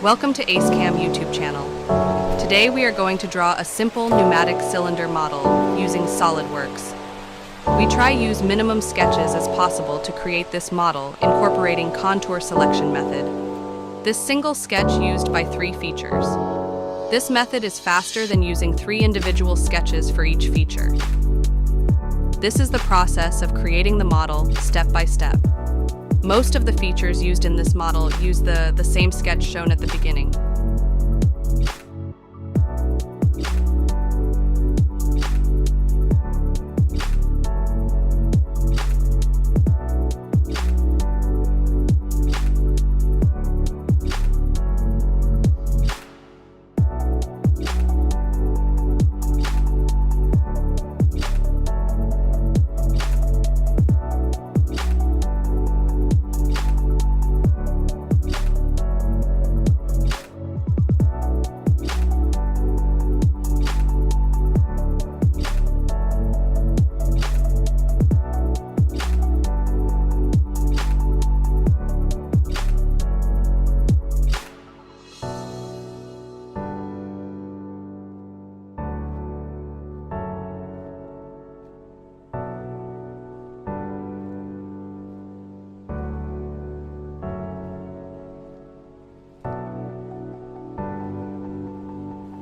Welcome to AceCam YouTube channel. Today we are going to draw a simple pneumatic cylinder model using SolidWorks. We try use minimum sketches as possible to create this model, incorporating contour selection method. This single sketch used by 3 features. This method is faster than using 3 individual sketches for each feature. This is the process of creating the model step by step. Most of the features used in this model use the same sketch shown at the beginning.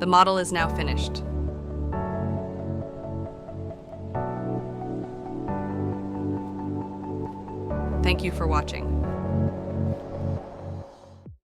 The model is now finished. Thank you for watching.